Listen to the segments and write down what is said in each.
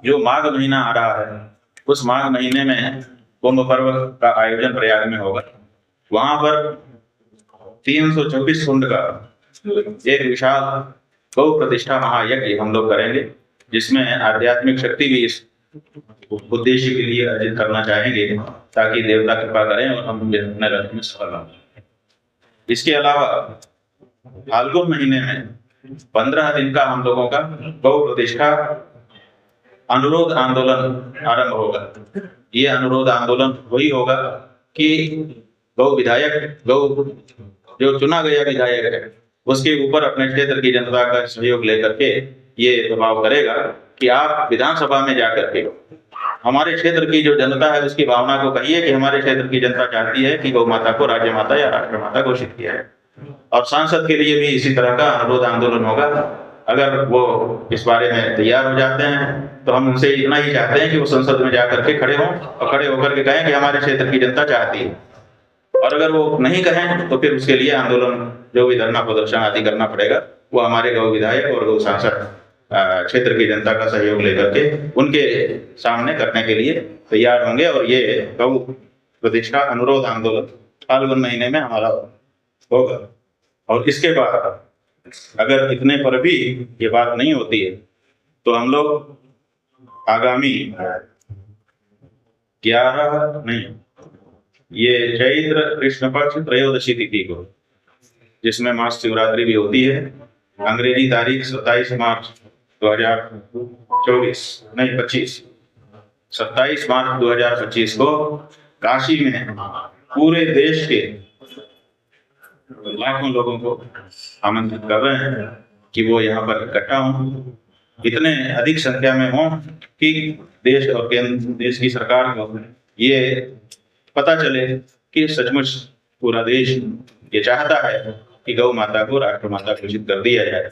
जो माघ महीना आ रहा है, उस माघ महीने में कुंभ पर्व का आयोजन प्रयाग में होगा। वहां पर 324 कुंड का एक विशाल गौ प्रतिष्ठा महायज्ञ हम लोग करेंगे, जिसमें आध्यात्मिक शक्ति भी इस उद्देश्य के लिए अर्जित करना चाहेंगे, ताकि देवता कृपा करें और हम अपने लक्ष्य में सफल हों। इसके अलावा फाल्गुन महीने में 15 दिन का हम लोगों का गौ प्रतिष्ठा अनुरोध आंदोलन आरंभ होगा। ये अनुरोध आंदोलन वही होगा कि गौ विधायक, गौ जो चुना गया विधायक है, उसके ऊपर अपने क्षेत्र की जनता का सहयोग लेकर के ये दबाव करेगा कि आप विधानसभा में जाकर के हमारे क्षेत्र की जो जनता है उसकी भावना को कहिए कि हमारे क्षेत्र की जनता चाहती है कि गौ माता को राज्य माता या राष्ट्र माता घोषित किया है। और सांसद के लिए भी इसी तरह का अनुरोध आंदोलन होगा। अगर वो इस बारे में तैयार हो जाते हैं तो हम उनसे इतना ही चाहते हैं कि वो संसद में जाकर के खड़े हों और खड़े होकर के कहें कि हमारे क्षेत्र की जनता चाहती है। और अगर वो नहीं कहें तो फिर उसके लिए आंदोलन, जो भी धरना प्रदर्शन आदि करना पड़ेगा, वो हमारे गौ विधायक और गौ सांसद क्षेत्र की जनता का सहयोग लेकर के उनके सामने करने के लिए तैयार होंगे। और ये गौ प्रतिष्ठा अनुरोध आंदोलन फाल्गुन महीने में हमारा होगा। और इसके बाद अगर इतने पर भी ये बात नहीं होती है तो हम लोग आगामी 11 नहीं, ये चैत्र कृष्ण पक्ष त्रयोदशी तिथि को, जिसमें महाशिवरात्रि भी होती है, अंग्रेजी तारीख 27 मार्च 2024 नहीं 25 27 मार्च 2025 को काशी में पूरे देश के लाखों लोगों को आमंत्रित कर रहे हैं कि वो यहाँ पर इकट्ठा हों, इतने अधिक संख्या में हों कि देश और केंद्र देश की सरकार को ये पता चले कि सचमुच पूरा देश ये चाहता है कि गौ माता को राष्ट्र माता घोषित कर दिया जाए।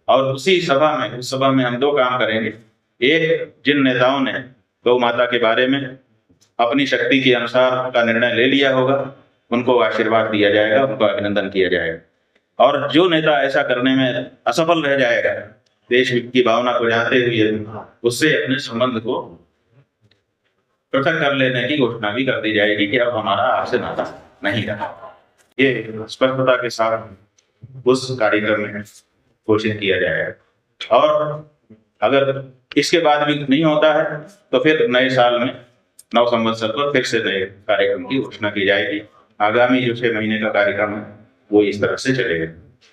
और उस सभा में हम 2 काम करेंगे। एक, जिन नेताओं ने गौ माता के बारे में अपनी शक्ति के अनुसार का निर्णय ले लिया होगा, उनको आशीर्वाद दिया जाएगा, उनको अभिनंदन किया जाएगा। और जो नेता ऐसा करने में असफल रह जाएगा, देश की भावना को जानते हुए, उससे अपने संबंध को पृथक कर लेने की घोषणा भी कर दी जाएगी कि अब हमारा आपसे नाता नहीं रहा। ये स्पष्टता के साथ उस कार्यक्रम में घोषित किया जाएगा। और अगर इसके बाद भी नहीं होता है तो फिर नए साल में 9 संवत्सर पर फिर से नए कार्यक्रम की घोषणा की जाएगी। आगामी जो 6 महीने का कार्यक्रम है वो इस तरह से चलेगा।